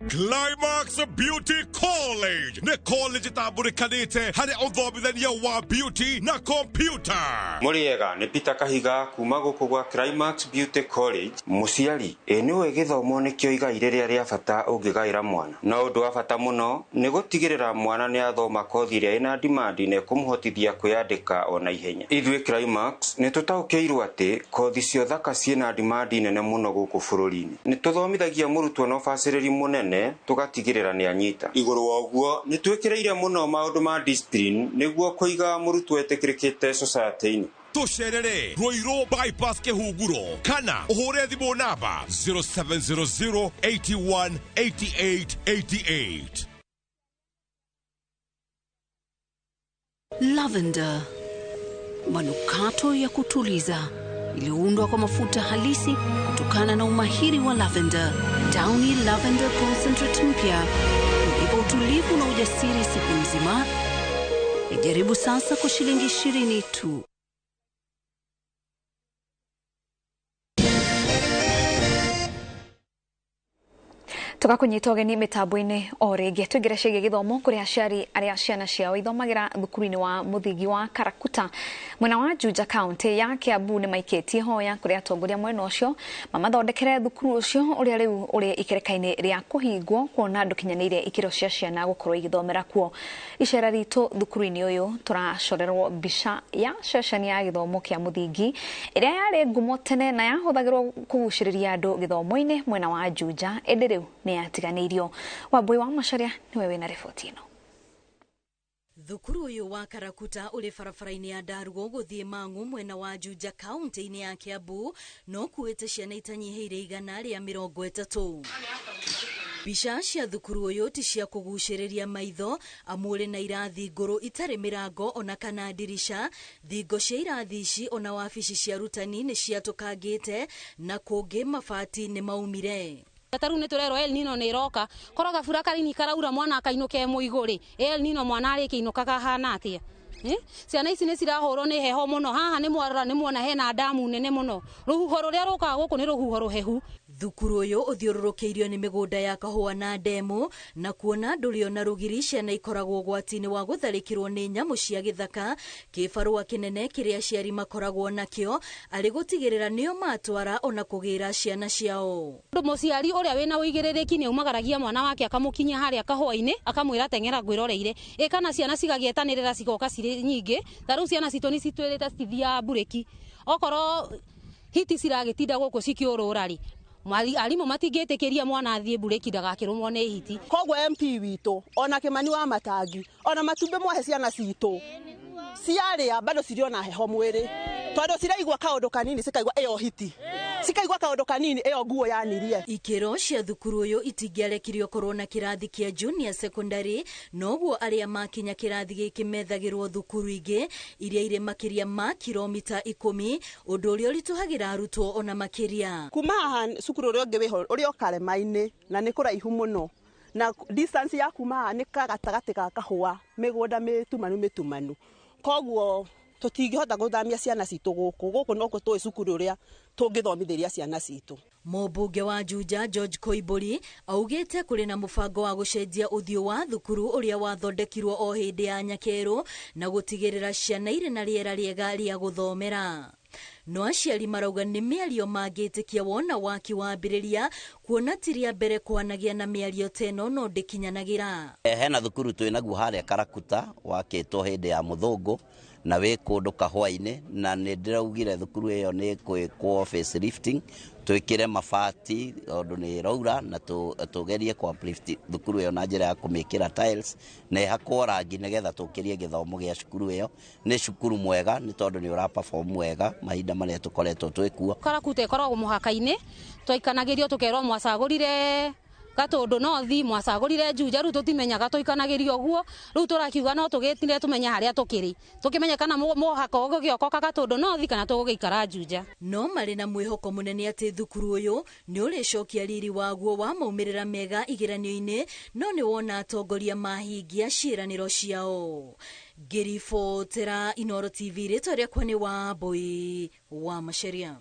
Speaker 4: Climax Beauty College. Ne college taburi kanite hane odhobithania wa beauty na computer.
Speaker 5: Muriega ne Peter Kahiga kuma guku gwa Climax Beauty College. Muciari niwe githomo nikio igai riria ria bata ungigaira mwana. Na undu wa bata muno ni gutigirira mwana ni athoma kothi iria ina demand ne kumuhotithia kwiyandika ona ihenya. Ithwe Climax ne tutaukeirwo ati kothi cio thaka ciina demand nene muno guku bururi-ini. Ni tuthomithagia murutwo no facility munene tugatigirira ni anyita iguru wa uguo ni twekireire muno maundu ma discipline niguo kuiga murutwo etekirikite society-ini.
Speaker 4: Tusherere Roiro bypass Kehuguro kana uhure thimu namba 0700 81 88 88.
Speaker 6: Lavender, manukato ya kutuliza iliyoundwa kwa mafuta halisi kutokana na umahiri wa lavender. Downy Lavender Concentrate mpya unipa utulivu na ujasiri siku nzima. Ijaribu sasa kwa shilingi 20 tu.
Speaker 1: Tukakunyita ũgeni mitambo-inĩ o rĩngĩ twĩngĩre ciĩgiĩ gĩthomo kũrĩ aciari arĩa ciana ciao ithomagira thukuru-inĩ wa mũthingi wa Karakuta mwena wa Juja County ya Kiambu nĩ maikĩtie hoya kũrĩ atongoria mwena ũcio mamathondekere thukuru ũcio ũrĩa rĩu ũrĩ ikereka-inĩ rĩa kũhingwo kuona ndũkinyanĩire ikĩro cia ciana gũkorwo igĩthomera kuo. Icera ritũ thukuru-inĩ ũyũ tũracorerwo mbica ya ceceni ya gĩthomo kĩa mũthingi ĩrĩa yarĩ ngumo tene na yahũthagĩrwo kũgucĩrĩria andũ gĩthomo-inĩ mwena wa Juja ĩndĩ rĩu yatiganĩirio. Wambui wa Macharia niwe wĩna riboti ĩno.
Speaker 7: Thukuru ũyũ wa Karakuta ũrĩ barabara-inĩ ya Ndarugo gũthiĩ Mang'u mwena wa Juja kaunti-inĩ ya Kiambu no kuĩte ciana itanyihĩire 130. Mbica cia thukuru ũyũ ti cia kũgucĩrĩria maitho amu ũrĩ na irathi ngũrũ itarĩ mĩrango ona kana ndirisha. Thingo cia irathi ici ona wabici cia rutani nĩ ciatũkangĩte na kũngĩ mabati nĩ maumire.
Speaker 8: Taru nĩ tũrero El Nino nĩ roka koro gabura karini karaura mwana akainuke mũigũrĩ. El Nino mwana arĩ kĩinuka kahana atĩa? Ciana ici nĩ cirahũrwo nĩ heho mũno. Haha nĩ mwarora nĩ muona hena damu nene mũno. Rũhuho rũrĩa rũkaga gũkũ nĩ rũhuho rũhehu.
Speaker 7: Thukuru ũyũ ũthiũrũrũkĩirio nĩ mĩgũnda ya kahũa na ndemu na kuona ndũrĩo na rũgiri ciana ikoragwo ũgwati-inĩ wa gũtharĩkĩrwo nĩ nyamũ cia gĩthaka. Kĩbarũa kĩnene kĩrĩa aciari makoragwo nakĩo arĩ gũtigĩrĩra nĩo matwara ona kũgĩra ciana ciao.
Speaker 8: Mũciari ũrĩa wĩna ũigĩrĩrĩki nĩ aumagaragia mwana wake akamũkinyia harĩa kahũa-inĩ akamwĩra teng'era ngwĩroreire. Kana ciana cigagĩetanĩrĩra cigoka cirĩ nyingĩ. Tarĩu ciana citũ nĩ citwĩrĩte citithia bureki. Okorwo hiti ciragĩtinda gũkũ cikiũrũra rĩ arimũ matingĩtĩkĩria mwana athiĩ bureki ndagakĩrũmwo nĩ hiti.
Speaker 10: Koguo MP witũ ona Kĩmani wa Matangi ona matumbĩ mwahe ciana citũ ciarĩa bado ciriona heho mwĩrĩ tondũ ciraigua kaũndũ kanini cikaigua ĩyo hiti cikaigua kaũndũ kanini ĩyo nguo yanirie.
Speaker 7: Ikĩro cia thukuru ũyũ itingĩarekirio korwo na kĩrathi kĩa junior secondary noguo arĩa makinya kĩrathi gĩkĩ methagĩrwo thukuru ingĩ iria irĩ makĩria ma kilomita 10 ũndũ ũrĩa ũritũhagĩra arutwo ona makĩria.
Speaker 10: Kuma haha cukuru ũrĩa ũngĩ wĩho ũrĩa Karema-inĩ na nĩ kũraihu mũno na distance ya kuma haha nĩ gatagatĩ ga kahũa mĩgũnda mĩtumanu koguo tũtingĩhota gũthamia ciana citũ gũkũ no tũĩ cukuru ũrĩa tũngĩthomithĩria ciana citũ.
Speaker 7: Mũmbunge wa Juja George Koimburi augĩte kũrĩ na mũbango wa gũcenjia ũthiũ wa thukuru ũrĩa wathondekirwo o hĩndĩ ya nyakerũ na gũtigĩrĩra ciana irĩ na rĩera rĩega rĩa gũthomera. no aciari marauga nĩ mĩario mangĩtĩkia wona waki wambĩrĩria kuona tiria mbere kwanagia na mĩario teno no ndĩkinyanagĩra.
Speaker 9: Hena thukuru twĩnaguo harĩa Karakuta wakĩtwo hĩndĩ ya mũthũngũ na wĩ kũndũ kahũa-inĩ, na nĩ ndĩraugire thukuru ĩyo nĩ kwĩkwo face lifting, twĩkĩre mabati tondũ nĩ raura na tũgerie kwa uplift thukuru ĩyo na njĩra ya kũmĩkĩra tiles na ĩhakwo rangi nĩgetha tũkĩrie gĩthomo gĩa cukuru ĩyo. Nĩ cukuru mwega nĩ tondũ nĩ ũra perform wega mahinda marĩa tũkoretwo twĩkuo.
Speaker 8: Karakuta ĩkoragwo mũhaka-inĩ, twaikanagĩrio tũkerwo mwacagũrire Gatundu North, mwacagũrire Juja, rĩu tũtimenyaga tũikanagĩrio guo. Rĩu tũrakiuga no tũgĩtire tũmenya harĩa tũkĩrĩ, tũkĩmenya kana mũhaka ũgĩokoka Gatundu North kana tũgũgĩikara Juja.
Speaker 7: No marĩ na mwĩhoko mũnene atĩ thukuru ũyũ nĩ ũrĩcokia riri waguo wa maumĩrĩra mega igeranio-inĩ, no nĩ wona atongoria mahingia ciĩranĩro ciao. Ngĩribotera Inooro TV, rĩtwa rĩakwa nĩ Wambui wa Macharia.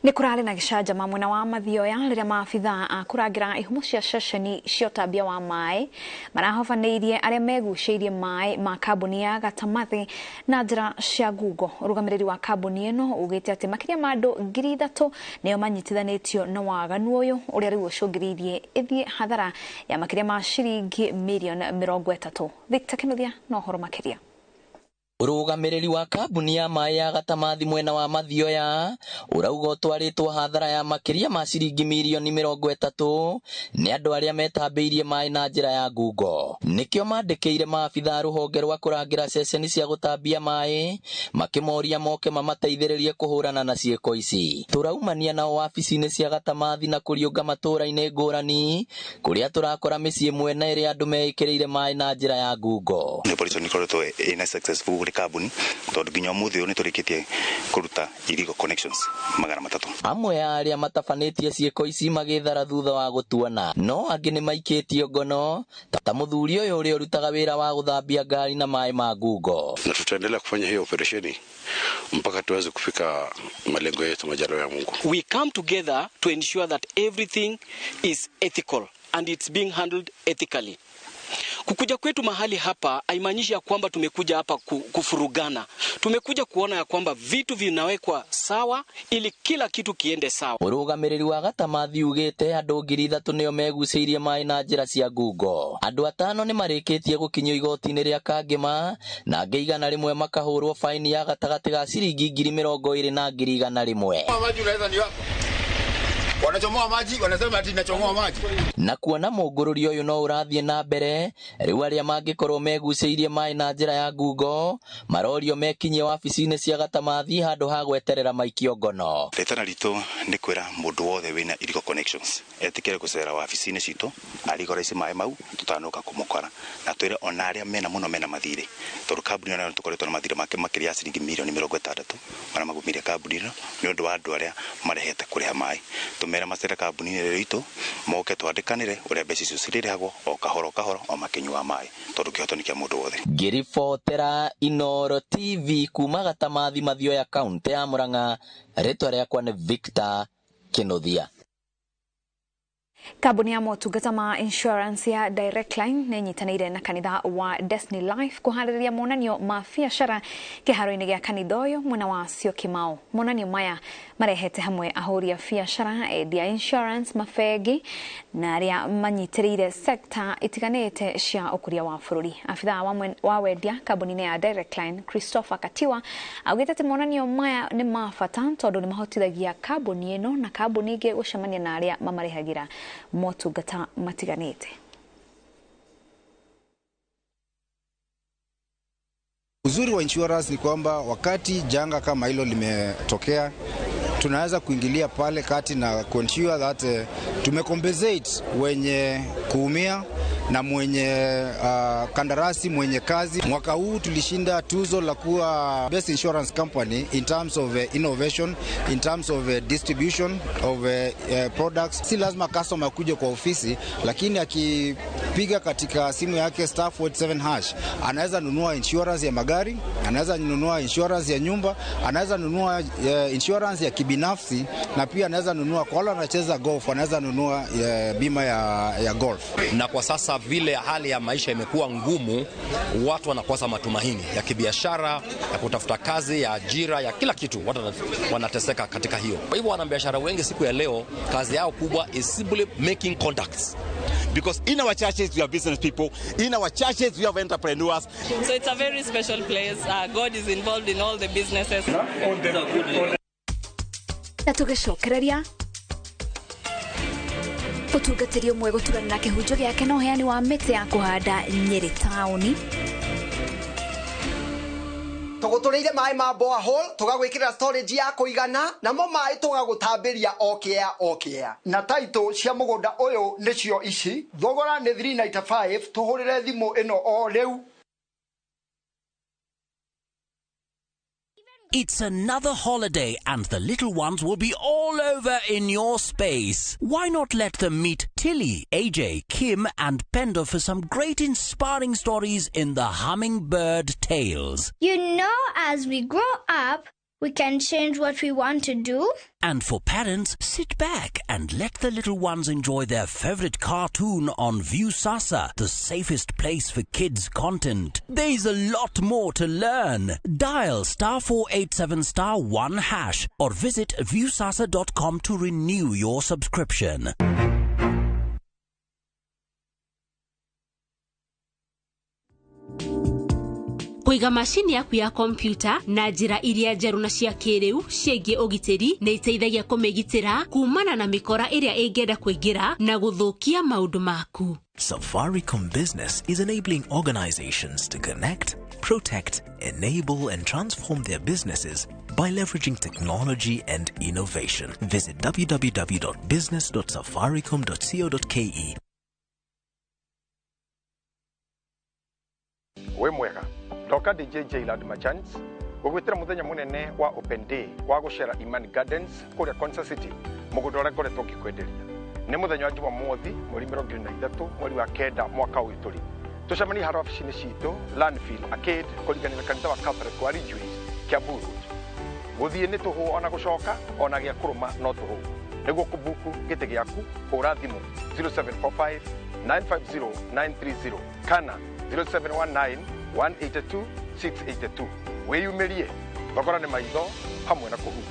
Speaker 1: Nĩ kũrarĩ na gĩcanjama mwena wa Mathioya rĩrĩa maabithaa a kũrangĩra ihumo cia ceceni cia ũtambia wa maĩ marahobanĩirie arĩa megucĩirie maĩ ma kambuni ya Gatamathi na njĩra cia ngungo. Ũrũgamĩrĩri wa kambuni ĩno ugĩte atĩ makĩria ma andũ 3,000 nĩo manyitithanĩtio na waganu ũyũ ũrĩa rĩu ũcũngĩrĩirie ĩthiĩ hathara ya makĩria ma ciringi mirioni 30. Victor Kĩnuthia na ũhoro makĩria.
Speaker 11: Ũrũgamĩrĩri wa kambuni ya maĩ ya Gatamathi mwena wa Mathioya ũrauga ũtwarĩtwo hathara ya makĩria ma ciringi mirioni 30 nĩ andũ arĩa metambĩirie maĩ na njĩra ya ngungo. Nĩkĩo mandĩkĩire maabithaa rũhonge rwa kũrangĩra ceceni cia gũtambia maĩ makĩmoria moke mamateithĩrĩrie kũhũrana na ciĩko ici. Tũraumania nao wabici-inĩ cia Gatamathi na kũriũnga matũra-inĩ ngũrani kũrĩa tũrakora mĩciĩ mwena ĩrĩa andũ meĩkĩrĩire maĩ na njĩra ya ngungo.
Speaker 12: Kũrĩ kambuni tondũ nginya mũthĩ ũyũ nĩ tũrĩkĩtie kũruta illegal connections 300.
Speaker 11: Amwe ya arĩa matabanĩtie ciĩko ici magĩthara thutha wa gũtuana, no angĩ nĩ maikĩtio ngono ta mũthuri ũyũ ũrĩa ũrutaga wĩra wa gũthambia ngari na maĩ ma ngungo.
Speaker 13: Na tutaendelea kufanya hiyo operesheni mpaka tuweze kufika malengo yetu majaliwa ya Mungu.
Speaker 14: We come together to ensure that everything is ethical and it's being handled ethically. Kukuja kwetu mahali hapa haimaanishi ya kwamba tumekuja hapa kufurugana. Tumekuja kuona ya kwamba vitu vinawekwa sawa ili kila kitu kiende sawa.
Speaker 11: Ũrũgamĩrĩri wa Gatamathi ugĩte andũ 3,000 nĩo megucĩirie maĩ na njĩra cia ngungo. Andũ 5 nĩ marĩkĩtie gũkinyio igoti-inĩ rĩa Kangema na angĩ 100 makahũrwo faini ya gatagatĩ ga ciringi 20,000 na 100,000.
Speaker 13: Wanachomoa maji, wanasema ati nachomoa maji.
Speaker 11: Na kuona mũngũrũri ũyũ no ũrathiĩ na mbere, rĩu arĩa mangĩkorwo megucĩirie maĩ na njĩra ya ngungo marorio mekinyie wabici-inĩ cia Gatamathi handũ ha gweterera maikio ngono.
Speaker 12: Rĩtana ritũ nĩ kwĩra mũndũ wothe wĩna illegal connections etikĩre gũcera wabici-inĩ citũ arigora ici maĩ mau tũtanoka kũmũkora na twĩre ona arĩa mena mũno mena mathirĩ tondũ kambuni ĩno tũkoretwo na mathirĩ make makĩria ya ciringi mirioni 60 marĩa magumirie kambuni ĩno nĩ ũndũ wa andũ arĩa marehete kũrĩha maĩ. Tumera macera kambuni ĩno moke twandĩkanĩre ũrĩa mbeca icio cirĩrĩhagwo o kahoro o makinyua maĩ tondũ kĩhoto nĩ kĩa mũndũ wothe.
Speaker 11: Ngĩribotera Inooro TV kuma Gatamathi Mathioya kaunti ya Murang'a, rĩtwa rĩakwa nĩ Victor Kĩnuthia.
Speaker 1: Kambuni ya motungata ma insurance ya Direct Line nĩ nyitanĩire na kanitha wa Destiny Life kũharĩrĩria monanio ma biacara kĩharo-inĩ gĩa kanitha ũyũ mwena wa Syokimau. Monanio maya marehete hamwe ahũri a biacara, endia insurance, mabengi na arĩa manyitĩrĩire sekta itiganĩte cia ũkũria wa bũrũri. Abithaa wa wendia kambuni-inĩ ya Direct Line Christopher Katiwa augĩte atĩ monanio maya nĩ ma bata tondũ nĩ mahotithagia kambuni ĩno na kambuni ingĩ gũcemania na arĩa mamarehagĩra motungata matiganĩte.
Speaker 15: Uzuri wa insurance ni kwamba wakati janga kama hilo limetokea tunaweza kuingilia pale kati na ensure that tumecompensate wenye kuumia na mwenye kandarasi mwenye kazi. Mwaka huu tulishinda tuzo la kuwa best insurance company in terms of innovation, in terms of distribution of products. Si lazima customer kuja kwa ofisi, lakini akipiga katika simu yake star 47 hash anaweza nunua insurance ya magari, anaweza nunua insurance ya nyumba, anaweza nunua insurance ya kibinafsi, na pia anaweza nunua, kwa wale wanacheza golf, anaweza nunua bima ya golf.
Speaker 2: Na kwa sasa vile hali ya maisha imekuwa ngumu, watu wanakosa matumaini ya kibiashara, ya kutafuta kazi, ya ajira, ya kila kitu. Watu wanateseka katika hiyo. Kwa hivyo wanabiashara wengi siku ya leo kazi yao kubwa is simply making contacts.
Speaker 16: Because in our churches we have business people, in our churches we have entrepreneurs.
Speaker 17: So it's a very special place. God is involved in all the businesses.
Speaker 1: Natugicokereria utungatiri umwe guturana na kihunjo giake no heani wa miti ya kuhanda Nyeri tauni.
Speaker 26: Tugutureire mai ma borehole tugagwikira storage ya kuigana namo mai tugagutambiria okea na title cia mugunda uyu nicio ici thogora ni 395 tuhurire thimu ino o riu.
Speaker 18: It's another holiday and the little ones will be all over in your space. Why not let them meet Tilly, AJ, Kim and Pendo for some great inspiring stories in the Hummingbird Tales.
Speaker 30: You know, as we grow up, we can change what we want to do.
Speaker 18: And for parents, sit back and let the little ones enjoy their favorite cartoon on Viewsasa, the safest place for kids' content. There's a lot more to learn. Dial star 487 star 1 hash or visit viewsasa.com to renew your subscription.
Speaker 19: Kuiga mashini yaku ya kompyuta na njira iria njeru na cia kiriu ciĩgiĩ ũgitĩri nĩ iteithagia kũmĩgitĩra kumana na mĩkora ĩrĩa ĩngĩenda kũingĩra na gũthũkia maũndũ maku.
Speaker 20: Safaricom Business is enabling organizations to connect, protect, enable and transform their businesses by leveraging technology and innovation. Visit www.business.safaricom.co.ke.
Speaker 21: We mwega Dr. DJ Land Machans gugwitira muthenya munene wa open day wa gushera Imani Gardens kuria Concert City mugundo ora ngoretwo ngikwenderia ni muthenya wa Jumamothi mweri 23 mweri wa kenda mwaka uyu turi tucemani haro office-ini citu Landfill Arcade kuringanira kanitha wa Catholic wa Ridgeways Kiambu guthie ni tuhu ona gucoka ona gia kuruma no tuhu niguo kubuku gite giaku hura thimu 0745 950 930 kana 0719 182 682 weyumirie thogora ni maitho hamwe na kuhu.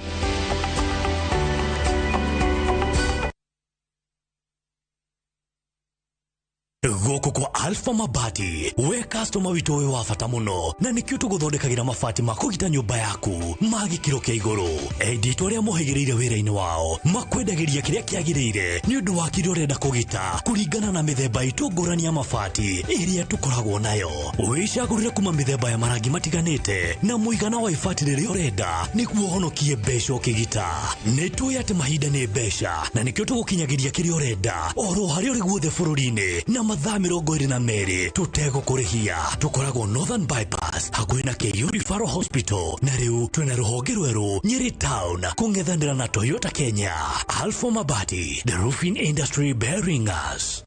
Speaker 22: Goko kwa Alpha Mabati we customer witu we wa bata muno na nikio tuguthondekagira mabati ma kugita nyumba yaku magi kiro kia iguru editwo ria muhigirire wira-ini wao makwendagiria kiria kiagirire ni undu wa kirio renda kugita kuringana na mithemba itungurani ya mabati iria tukoragwo nayo wicagurire kuma mithemba ya marangi matiganite na muigana wa ibati riria urenda niguo honokie mbeca ukigita nitwi ati mahinda ni mbeca na nikio tugukinyagiria kiria urenda oro hari uri guothe bururi-ini na mathaa 22 tutegũkũrĩhia tukoragwo Northern Bypass hakuhĩ na KU Referral Hospital na rĩu twina rũhonge rwerũ Nyeri Town kũng'ethanĩra na Toyota Kenya. Alpha Mabati, the roofing industry bearing us.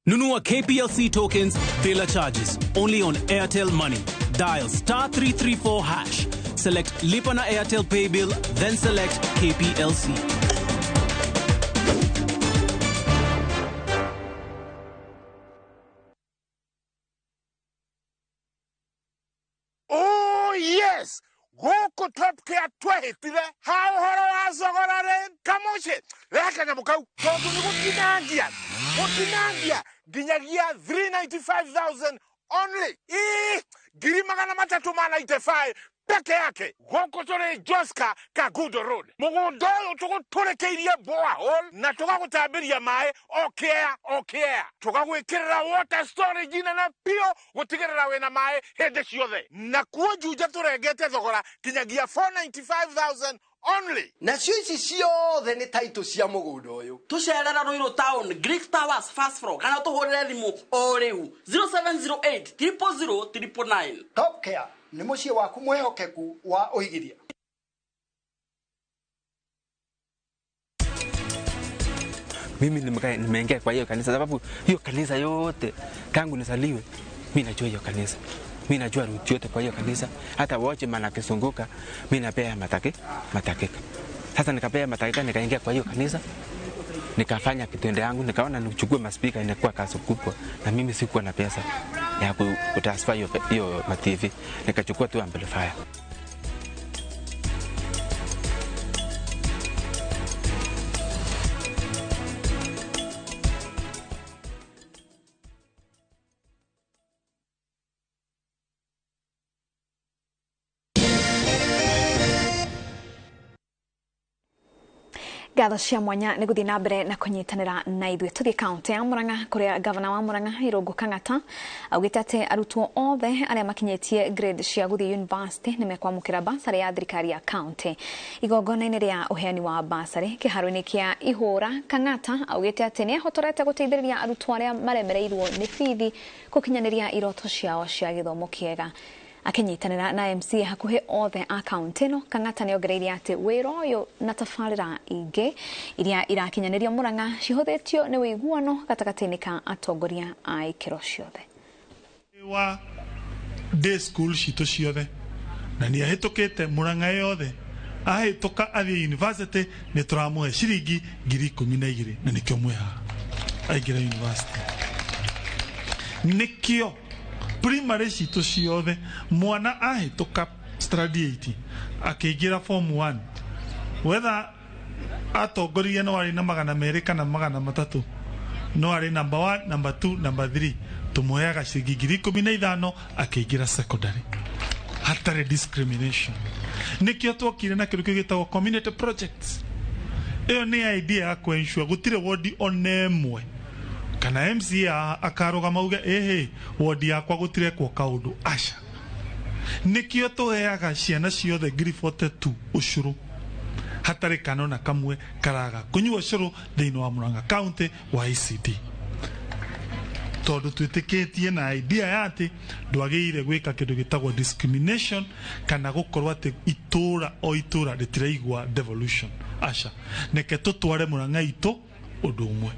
Speaker 23: Nunua KPLC tokens bila charges only on Airtel Money. Dial star 334 hash. Select Lipa na Airtel Pay Bill, then select KPLC.
Speaker 24: Yes! Goko top kia twehitire ha uhoro wa zogora ren kamoche reka na mukau tondu ni gutinangia ginyagia 395,000 only giri magana matatu ma 95 peke yake goko tore Joska Kagudo Road mugundo tuguturekeirie borehole na tugagutambiria mai okea tugagwikirira water storage na pio gutigirira wena mai hende ciothe na kuojuja turengete thogora kinyagia 495,000 only.
Speaker 26: Na cici ciothe ni title cia mugundo uyu
Speaker 31: tucerera Ruiru Town Greek Towers first floor kana tuhurire thimu o riu 0708 000 999.
Speaker 26: Top Care ni mucie waku mwehokeku wa uigiria.
Speaker 3: Mimi nimeingia kwa hiyo kanisa sababu hiyo kanisa yote tangu nizaliwe mimi najua hiyo kanisa. Mimi najua ruti yote kwa hiyo kanisa. Hata wote manakizunguka mimi napea matakika. Sasa nikapea matakika nikaingia kwa hiyo kanisa. Nikafanya kitendo yangu, nikaona nichukue maspika inakuwa kazi kubwa na mimi sikuwa na pesa ya kutransfer hiyo ma TV. Nikachukua tu amplifier.
Speaker 1: Gatho cia mwanya nĩ gũthiĩ na mbere na kũnyitanĩra na ithuĩ tũthiĩ kaunti ya Murang'a kũrĩa gavana wa Murang'a Irũngũ Kang'ata augĩte atĩ arutwo othe arĩa makinyĩtie grade cia gũthiĩ university nĩ mekwamũkĩra basarĩ ya thirikari ya kaunti. Igongona-inĩ rĩa ũheani wa basarĩ kĩharo-inĩ kĩa Ihũra, Kang'ata augĩte atĩ nĩ ahotorete gũteithĩrĩria arutwo arĩa maremereirwo nĩ bithi gũkinyanĩria iroto ciao cia gĩthomo kĩega. Akinyitanĩra na MC hakuhĩ othe a kaunti no, Kang'ata nĩongereire atĩ wĩra ũyũ na tabarĩra ingĩ iria irakinyanĩrio Murang'a cihũthĩtio nĩ wĩiguano gatagatĩ-inĩ ka atongoria a ikĩro ciothe.
Speaker 4: Wa day school citũ ciothe na nĩ ahĩtũkĩte Murang'a yothe, ahĩtũka athiĩ university nĩ tũramũhe ciringi 12,000 na nĩkĩo mwĩha aingĩra university. Nĩkĩo primary citũ ciothe mwana ahĩtũka standard 8 akĩingĩra form 1 whether atongoria no arĩ na 200 kana 300 no arĩ number 1 number 2 number 3 tũmũheaga ciringi 15,000 akĩingĩra secondary hatarĩ discrimination. Nĩkĩo twokire na kĩndũ kĩu gĩtagwo community projects. Ĩyo nĩ idea ya kũensure gũtirĩ ward ona ĩmwe kana MCA akarugama uge wodi yakwa gutirekwo kaundu aca. Nikio tuheaga ciana ciothe 42 ushuru hatari kanona kamwe karaga kunyua ushuru thĩinĩ wa Murang'a county wa ICD. Tondu twĩtĩkĩtie na idea ya atĩ ndwagĩrĩire gwĩka kĩndũ gĩtagwo discrimination kana gũkorwo atĩ itũra rĩtiraigua devolution aca. Neke tũtware Murang'a itũ ũndũ ũmwe.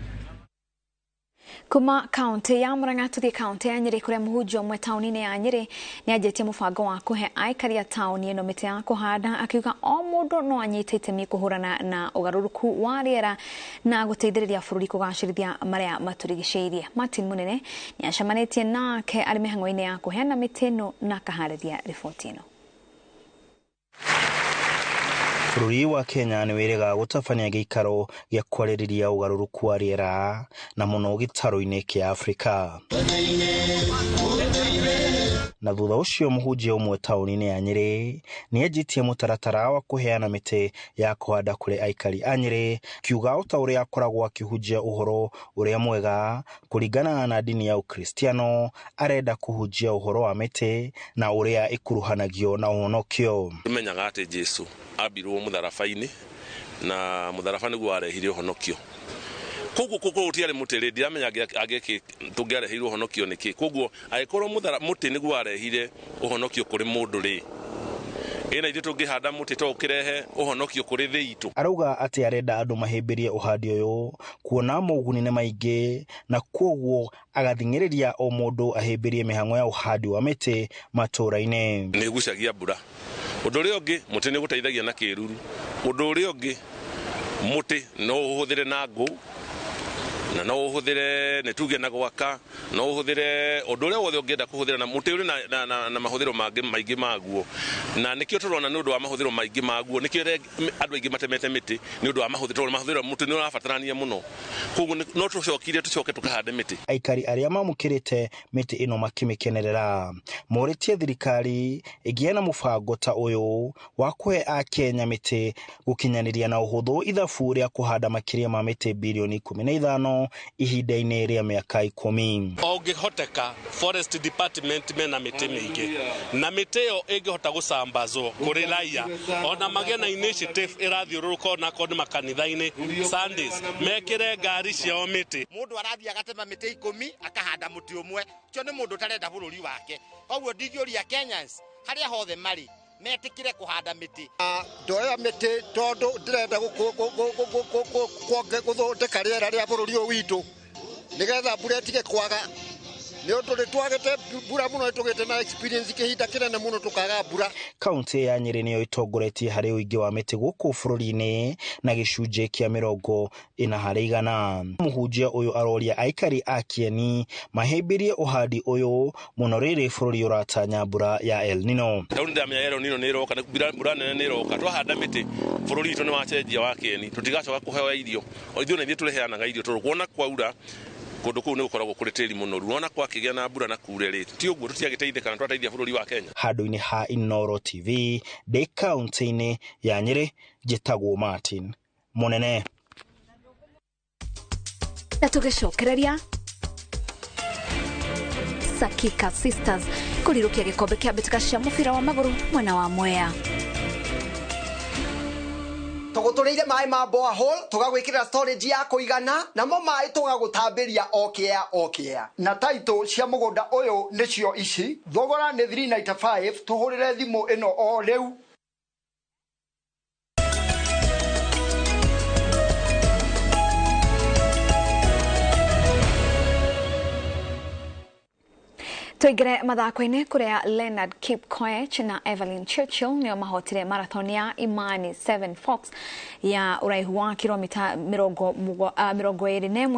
Speaker 1: Kuma kaunti ya Murang'a tũthiĩ kaunti ya Nyĩrĩ kũrĩa mũhunjia ũmwe taũni-inĩ ya Nyĩrĩ nĩ anjĩtie mũbango wa kũhe aikari a taũni ĩno mĩtĩ ya kũhanda, akiuga o mũndũ no anyite itemi kũhũrana na ũgarũrũku wa rĩera na gũteithĩrĩria bũrũri kũgacĩrithia marĩa matũrigicĩirie. Martin Munene nĩ acemanĩtie nake arĩ mĩhang'o-inĩ ya kũheana mĩtĩ ĩno na akaharĩria riboti ĩno.
Speaker 5: Bũrũri wa Kenya nĩ wĩrĩga gũtabania gĩikaro gĩa kwarĩrĩria ũgarũrũku wa rĩera na mũno gĩtarũ-inĩ kĩa Afrika. Na thutha ũcio mũhunjia ũmwe taũni-inĩ ya Nyĩrĩ nĩ enjitie mũtaratara wa kũheana mĩtĩ ya kũhanda kũrĩ aikari a Nyĩrĩ, kiuga o ta ũrĩa akoragwo akĩhunjia ũhoro ũrĩa mwega kũringana na ndini ya Ukristiano, arenda kũhunjia ũhoro wa mĩtĩ na ũrĩa ĩkuruhanagio na ũhonokio.
Speaker 6: Tumenyaga atĩ Jesu ambirwo mũtharaba-inĩ na mũtharaba nĩguo arehire ũhonokio. Koguo gũtiarĩ mũtĩ rĩ ndiramenya angĩki tũngĩareheirwo ũhonokio nĩkĩ. Koguo agĩkorwo mũtĩ nĩguo arehire ũhonokio kũrĩ mũndũ rĩ, ĩna ithuĩ tũngĩhanda mũtĩ to ũkĩrehe ũhonokio kũrĩ thĩ itũ.
Speaker 5: Arauga atĩ arenda andũ mahĩmbĩrie ũhandi ũyũ kuona moguni nĩ maingĩ, na koguo agathing'ĩrĩria o mũndũ ahĩmbĩrie mĩhang'o ya ũhandi wa mĩtĩ matũũra-inĩ.
Speaker 6: Nĩ ĩgucagia mbura. Ũndũ ũrĩa ũngĩ mũtĩ nĩ gũteithagia na kĩruru. Ũndũ ũrĩa ũngĩ mũtĩ no ũhũthĩre na ngũ na no ũhũthĩre nĩ tuge na gwaka, no ũhũthĩre ũndũ ũrĩa wothe ũngĩenda kũhũthĩra na mũtĩ ũrĩ na mahũthĩro maingĩ maguo. Na nĩkĩo tũrona nĩ ũndũ wa mahũthĩro maingĩ maguo, nĩkĩo andũ aingĩ matemete mĩtĩ nĩ ũndũ wa mahũthĩro mũtĩ nĩ ũrabatarania mũno. Koguo no tũcoke tũkahande mĩtĩ.
Speaker 5: Aikari arĩa mamũkĩrĩte mĩtĩ ĩno makĩmĩkenerera morĩtie thirikari ĩgĩe na mũbango ta ũyũ wa kũhe Akenya mĩtĩ gũkinyanĩria na ũhũthũ ithabu rĩa kũhanda makĩria ma mĩtĩ bilioni 15 ihinda-inĩ rĩa mĩaka 10.
Speaker 6: Ũngĩhoteka forest department mena mĩtĩ mĩingĩ na mĩtĩ ĩyo ĩngĩhota gũcambazwo kũrĩ raia, ona magĩe na initiative ĩrathiũrũrũka na kũndũ makanitha-inĩ Sundays mekĩre ngari ciao mĩtĩ.
Speaker 8: Mũndũ arathiĩ agatema mĩtĩ 10 akahanda mũtĩ ũmwe, ũcio nĩ mũndũ ũtarenda bũrũri wake. Koguo ndingĩũria Kenyans harĩa hothe marĩ metikire kuhanda miti
Speaker 7: ndoya miti tondu ndirenda guthondeka riera ria bururi uyu witu nigetha mbura itige kwaga ni undu ni twagite mbura muno tugite na experience kihinda kinene muno tukaga mbura.
Speaker 5: Kaunti ya Nyeri niyo itongoretie hari uingi wa miti guku bururi-ini na gicunje kia 40%. Muhunjia uyu aroria aikari a Kieni mahimbirie uhandi uyu muno riri bururi uratanya mbura ya El Nino.
Speaker 6: Tauni ya El Nino ni roka mbura nene ni roka twahanda miti bururi itu ni wacenjia wa Kieni tutigacoka kuhewa irio o ithuĩ nĩ tũreheanaga irio tũkuona kwaura kundu kuu ni gukoragwo kuri tiri muno ruona kwa kigia na mbura na kureri ti uguo tutiagiteithika na twateithia bururi wa Kenya.
Speaker 5: Handu-ini ha Inooro TV de kaunti-ini ya Nyeri njitagwo Martin Munene.
Speaker 1: Na tugicokereria Sakika Sisters kurirukia gikombe kia mbĩtĩka cia mũbira wa magũrũ mwena wa Mwea.
Speaker 26: Tugutureire mai ma borehole tugagwikira storage ya kuigana namo mai tugagutambiria okia na title cia mugunda uyu nicio ici thogora ni 395 tuhurire thimu ino o riu.
Speaker 1: Tuigire mathako-ini kuria Leonard Kipkoech na Evelyn Churchill nio mahotire marathon ya Imani 7 Fox ya uraihu wa kilomita 21